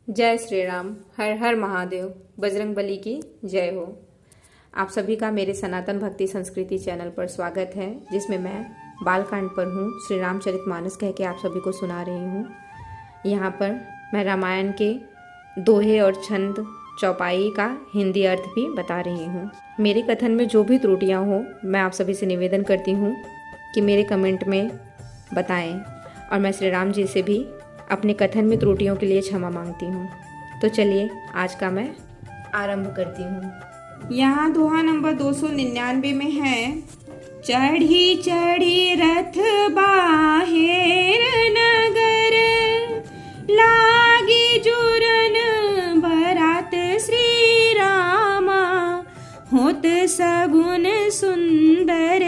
जय श्री राम। हर हर महादेव। बजरंगबली की जय हो। आप सभी का मेरे सनातन भक्ति संस्कृति चैनल पर स्वागत है, जिसमें मैं बालकांड पर हूँ श्री रामचरितमानस कह के आप सभी को सुना रही हूँ। यहाँ पर मैं रामायण के दोहे और छंद चौपाई का हिंदी अर्थ भी बता रही हूँ। मेरे कथन में जो भी त्रुटियाँ हो, मैं आप सभी से निवेदन करती हूँ कि मेरे कमेंट में बताएं, और मैं श्री राम जी से भी अपने कथन में त्रुटियों के लिए क्षमा मांगती हूँ। तो चलिए आज का मैं आरंभ करती हूँ। यहाँ दोहा नंबर 299 में है, चढ़ी चढ़ी रथ बाहेर नगर, लागी जुरन बरात श्री रामा, होत सगुन सुंदर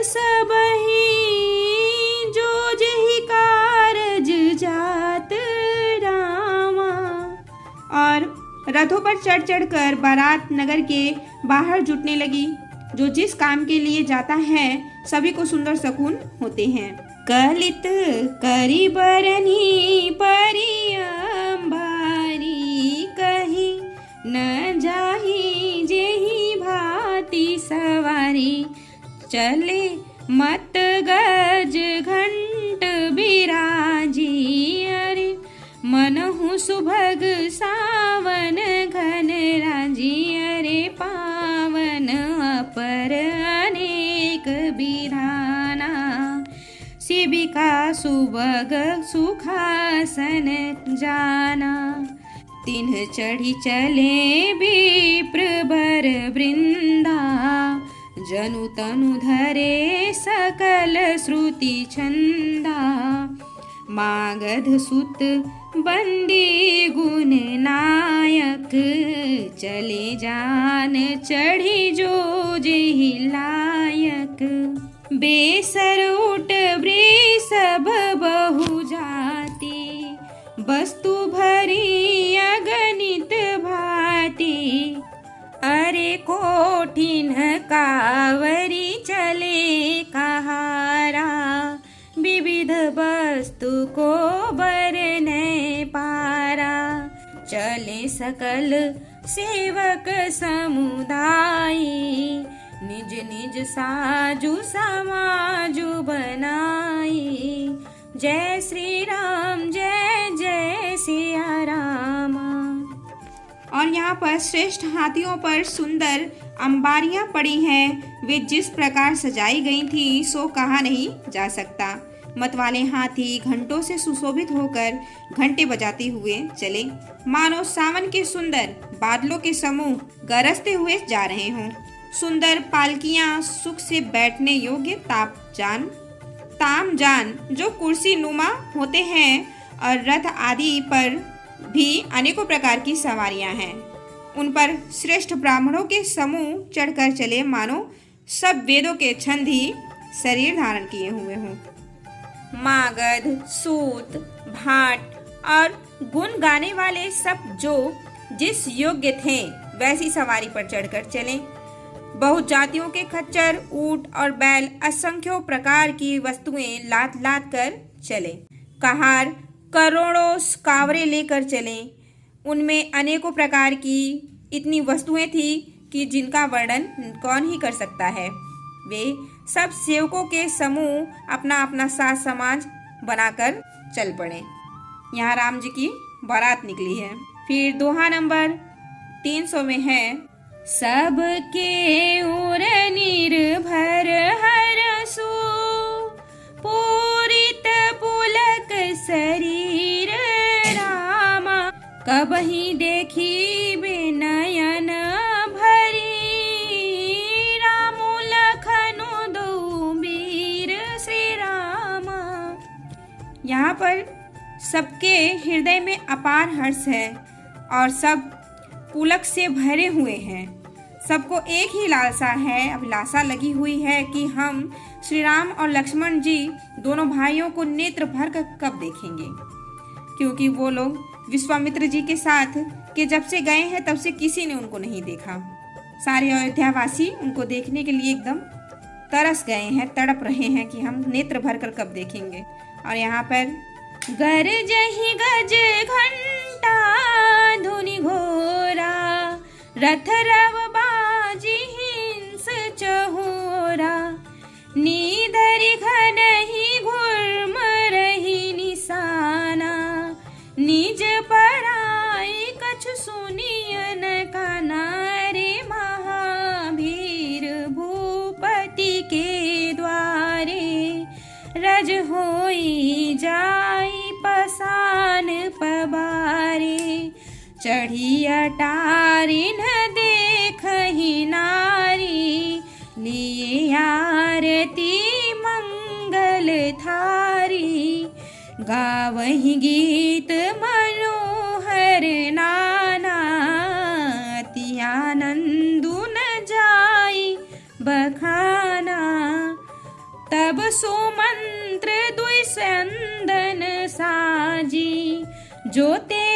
सबही, जो जही कारज जात रामा। और रथों पर चढ़ चढ़ कर बारात नगर के बाहर जुटने लगी। जो जिस काम के लिए जाता है सभी को सुंदर शकुन होते हैं। कलित करी बरनी परी अंबारी, कही न जाही जेही भांति सवारी, चले मत गज घंट बिराजी, अरे मनहु सुभग सावन घन राजी, अरे पावन अपर अनेक विधाना, शिविका सुभग सुखासन जाना, तिन्ह चढ़ी चले विप्र बर वृंदा, जनु तनु धरे सकल श्रुति छंदा, मागध सुत बंदी गुण नायक, चले जान चढ़ी जो जेहि लायक, बेसर उठ वृषभ बहु जाति, वस्तु भरी अगणित भांति, अरे कोठिन कावरी चले कहारा, विविध वस्तु को बरने पारा, चले सकल सेवक समुदाय, निज निज साजु समाजु बनाई, जय श्री राम जय जय सिया रामा। और यहाँ पर श्रेष्ठ हाथियों पर सुंदर अंबारियां पड़ी हैं। वे जिस प्रकार सजाई गई थी सो कहा नहीं जा सकता। मतवाले हाथी घंटों से सुशोभित होकर घंटे बजाते हुए चले, मानो सावन के सुंदर बादलों के समूह गरजते हुए जा रहे हों। सुंदर पालकियां सुख से बैठने योग्य तामजान जो कुर्सी नुमा होते हैं, और रथ आदि पर भी अनेकों प्रकार की सवारियां हैं। उन पर श्रेष्ठ ब्राह्मणों के समूह चढ़कर चले, मानो सब वेदों के छंद ही शरीर धारण किए हुए हों। मागध सूत भाट और गुण गाने वाले सब जो जिस योग्य थे वैसी सवारी पर चढ़कर चले। बहुत जातियों के खच्चर ऊंट और बैल असंख्यों प्रकार की वस्तुएं लाद लाद कर चले। कहार करोड़ों कावरे लेकर चले। उनमें अनेकों प्रकार की इतनी वस्तुएं थी कि जिनका वर्णन कौन ही कर सकता है। वे सब सेवकों के समूह अपना अपना साज समाज बनाकर चल पड़े। यहाँ राम जी की बारात निकली है। फिर दोहा नंबर 300 में है, सबके उर निर्भर हरसु, पूरित पुलक शरीर रामा, कबही देखी बेनयन भरी, रामु लखनु दो वीर श्री रामा। यहाँ पर सबके हृदय में अपार हर्ष है और सब पुलक से भरे हुए हैं। सबको एक ही लालसा है, अभिलाषा लगी हुई है कि हम श्री राम और लक्ष्मण जी दोनों भाइयों को नेत्र भर कर कब देखेंगे, क्योंकि वो लोग विश्वामित्र जी के साथ के जब से गए हैं तब से किसी ने उनको नहीं देखा। सारे अयोध्यावासी उनको देखने के लिए एकदम तरस गए हैं, तड़प रहे हैं कि हम नेत्र भर कर कब देखेंगे। और यहाँ पर गरजहि गज घंटा रथ रव बाजी हिंस चहोरा, नीधरि घन ही घुर्म रही निशाना, निज पराई कछु सुनियन काना, रे महावीर भूपति के द्वारे, रज होई जाई पसान पबारे, चढ़ी अटारी न देखहि नारी, लिए आरती मंगल थारी, गावहि गीत मनोहर नाना, अति आनंदु न जाई बखाना, तब सुमंत्र दुई संदन साजी, जो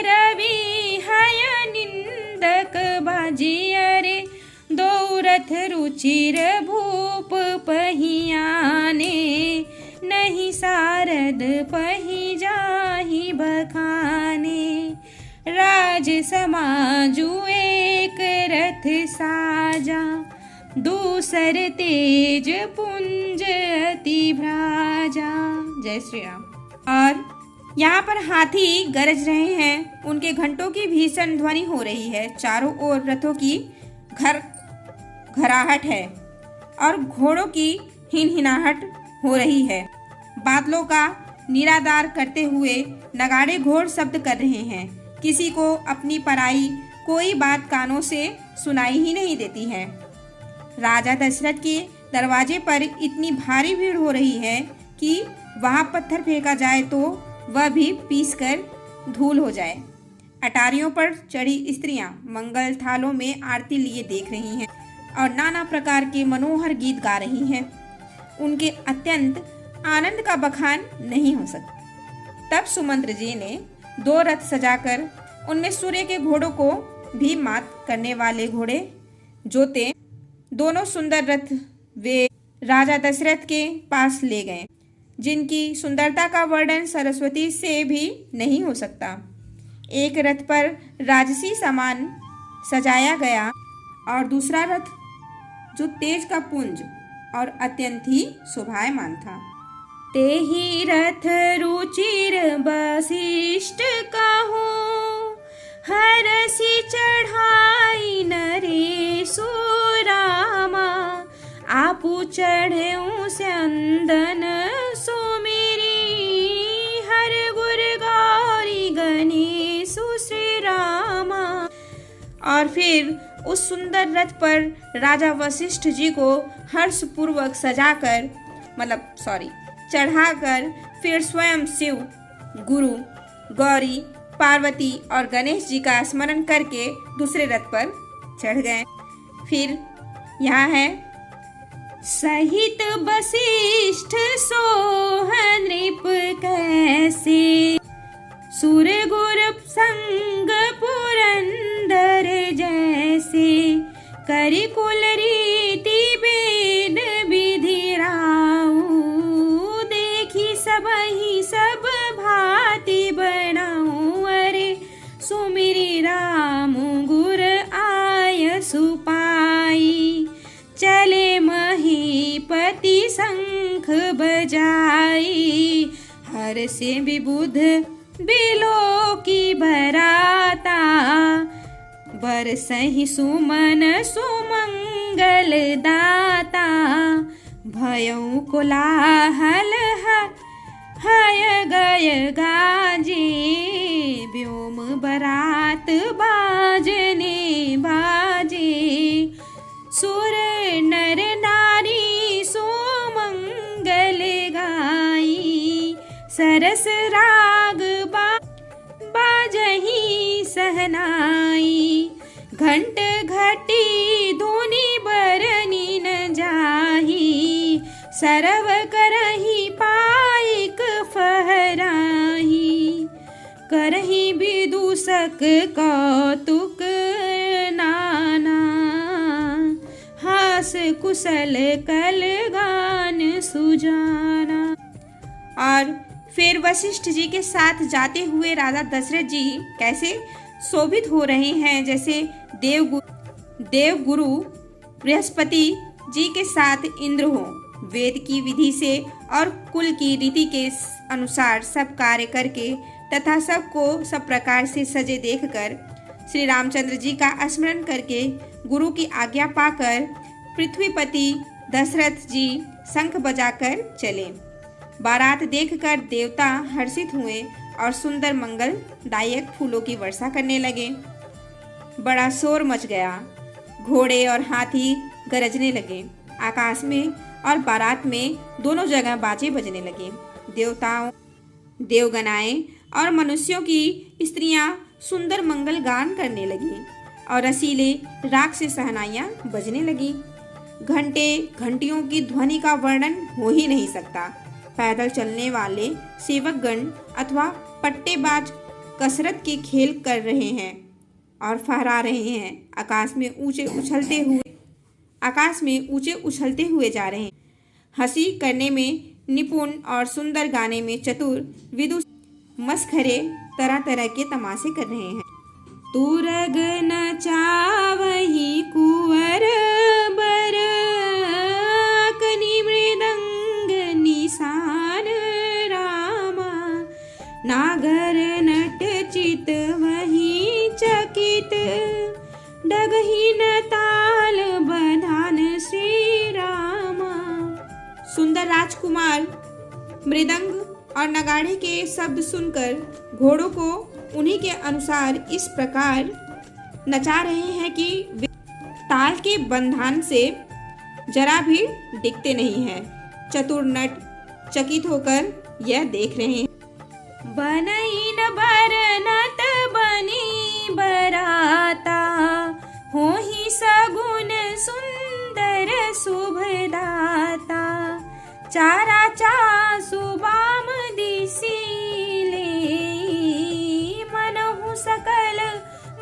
रवि हय निंदक बाजी, अरे दो रथ रुचिर भूप पहियाने, नहीं सारद पही जाहि बखाने, राज समाजु एक रथ साजा, दूसर तेज पुंज अति भ्राजा। जय श्री राम। और यहाँ पर हाथी गरज रहे हैं, उनके घंटों की भीषण ध्वनि हो रही है, चारों ओर रथों की घराहट है और घोड़ों की हिनहिनाहट हो रही है। बादलों का निरादार करते हुए नगाड़े घोड़ शब्द कर रहे हैं। किसी को अपनी पराई कोई बात कानों से सुनाई ही नहीं देती है। राजा दशरथ के दरवाजे पर इतनी भारी भीड़ हो रही है कि वहां पत्थर फेंका जाए तो वह भी पीसकर धूल हो जाए। अटारियों पर चढ़ी स्त्रियां मंगल थालों में आरती लिए देख रही हैं और नाना प्रकार के मनोहर गीत गा रही हैं। उनके अत्यंत आनंद का बखान नहीं हो सकता। तब सुमंत्र जी ने 2 रथ सजाकर उनमें सूर्य के घोड़ों को भी मात करने वाले घोड़े जोते दोनों सुंदर रथ वे राजा दशरथ के पास ले गए, जिनकी सुंदरता का वर्णन सरस्वती से भी नहीं हो सकता। एक रथ पर राजसी सामान सजाया गया और दूसरा रथ जो तेज का पुंज और अत्यंत ही शोभायमान था। ते ही रथ रुचिर वशिष्ठ कहो, हरसी चढ़ाई नरेशु रामा, आपू चढ़ेऊ स्यंदन सुमिरी, हर गुर गौरी गणेशु श्री रामा। और फिर उस सुंदर रथ पर राजा वशिष्ठ जी को हर्षपूर्वक सजाकर चढ़ाकर फिर स्वयं शिव, गुरु, गौरी, पार्वती और गणेश जी का स्मरण करके दूसरे रथ पर चढ़ गए। फिर यहाँ है सहित वशिष्ठ सोहन नृप कैसे, सुर गुर संग पुरंदर जैसे, करि कुल रीति वेद विधि राऊ, देखी सबहि सब भांति बनाऊ, अरे सुमिरि राम गुर आय सुपाई, चले महीपति शंख बजाई, हर से विबुध बिलो की बराता, बरसहि सुमन सुमंगल दाता, भयउ कोलाहल हय गय गाजे, व्योम बरात बाजने बाजे, सुर नर नारी सुमंगल गाई, सरस राग बाजही सहनाई, घंट घटी धुनि बरनी न जाही, सरव करही पाइक फहराही, करही विदूषक कौतुक नाना, हास कुशल कल गान सुजाना। और फिर वशिष्ठ जी के साथ जाते हुए राजा दशरथ जी कैसे शोभित हो रहे हैं, जैसे देवगुरु देव गुरु बृहस्पति जी के साथ इंद्र हो, वेद की विधि से और कुल की रीति के अनुसार सब कार्य करके तथा सबको सब प्रकार से सजे देखकर श्री रामचंद्र जी का स्मरण करके गुरु की आज्ञा पाकर पृथ्वीपति दशरथ जी शंख बजाकर चले। बारात देखकर देवता हर्षित हुए और सुंदर मंगलदायक फूलों की वर्षा करने लगे। बड़ा शोर मच गया, घोड़े और हाथी गरजने लगे। आकाश में और बारात में दोनों जगह बाजे बजने लगे। देवताओं, देवगनाएं और मनुष्यों की स्त्रियां सुंदर मंगल गान करने लगी और रसीले राग से सहनाइयां बजने लगी। घंटे घंटियों की ध्वनि का वर्णन हो ही नहीं सकता। पैदल चलने वाले सेवकगण अथवा पट्टेबाज कसरत के खेल कर रहे हैं और फहरा रहे हैं। आकाश में ऊंचे उछलते हुए जा रहे हैं। हंसी करने में निपुण और सुंदर गाने में चतुर विदुष मस्खरे तरह तरह के तमाशे कर रहे हैं। तुरग नचावही कुंवर बर कनि मृदंग निशान रामा, नागर नट चित वही चकित डगही न ताल बधान श्री रामा। सुंदर राजकुमार मृदंग और नगाड़े के शब्द सुनकर घोड़ों को उन्हीं के अनुसार इस प्रकार नचा रहे हैं कि वे ताल के बंधन से जरा भी डिगते नहीं हैं। चतुर नट चकित होकर यह देख रहे हैं। बनई न बरनत बनी बराता, हो ही सगुन सुंदर शुभदाता, चारा चासु बाम दिसीले, मनहु सकल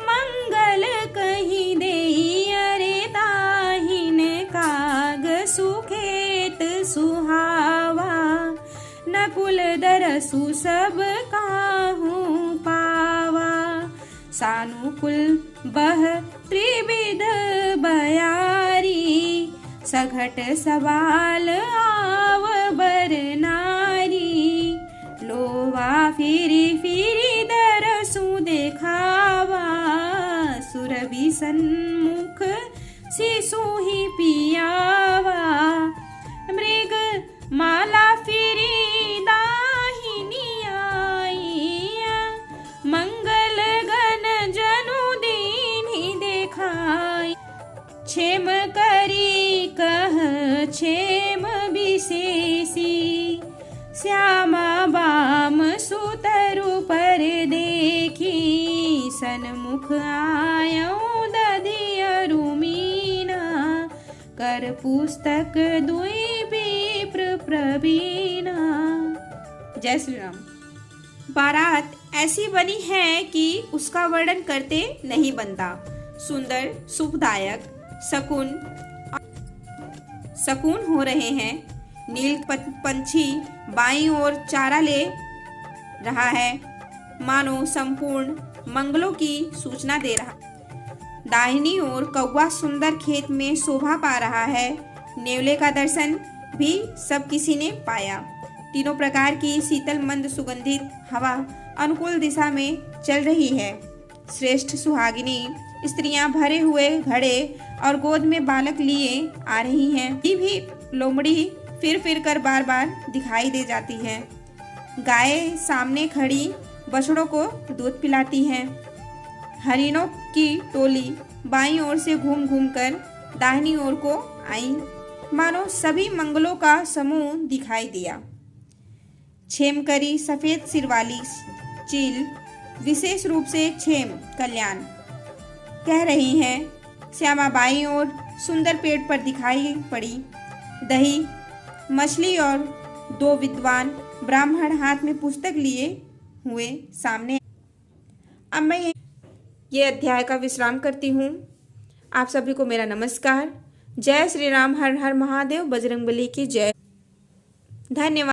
मंगल कही देई, अरे दाहिन काग सुखेत सुहावा, नकुल दरसु सब काहू पावा, सानुकुल बह त्रिविध बयारी, सघट सवाल आव बर नारी, लोवा फिरी फिरी दरसु देखावा, सुरभि सन्मुख शिशु ही पियावा, मृग माला फिरी दाहिनी आईया, मंगल गण जनु दीन ही देखाई, क्षेम करी कह क्षेम विशेषी, श्यामा बाम सुतरु पर देखी, सन्मुख आयऊ दधियरु मीना, कर पुस्तक दुई विप्र प्रवीणा। जय श्री राम। बारात ऐसी बनी है कि उसका वर्णन करते नहीं बनता। सुंदर शुभदायक शकुन हो रहे हैं। नील पंछी बाईं ओर चारा ले रहा है, मानो संपूर्ण मंगलों की सूचना दे रहा। दाहिनी ओर कौवा सुंदर खेत में शोभा पा रहा है। नेवले का दर्शन भी सब किसी ने पाया। तीनों प्रकार की शीतल मंद सुगंधित हवा अनुकूल दिशा में चल रही है। श्रेष्ठ सुहागिनी स्त्रियां भरे हुए घड़े और गोद में बालक लिए आ रही हैं। ये भी लोमड़ी फिर फिर कर बार बार दिखाई दे जाती है। गाय सामने खड़ी बछड़ों को दूध पिलाती है। हरिणों की टोली बाईं ओर से घूम घूम कर दाहिनी ओर को आई, मानो सभी मंगलों का समूह दिखाई दिया। क्षेमकरी सफेद सिर वाली चील विशेष रूप से क्षेम कल्याण कह रही हैं। श्यामा बाईं ओर सुंदर पेड़ पर दिखाई पड़ी। दही मछली और दो विद्वान ब्राह्मण हाथ में पुस्तक लिए हुए सामने। अब मैं ये अध्याय का विश्राम करती हूँ। आप सभी को मेरा नमस्कार। जय श्री राम। हर हर महादेव। बजरंगबली की जय। धन्यवाद।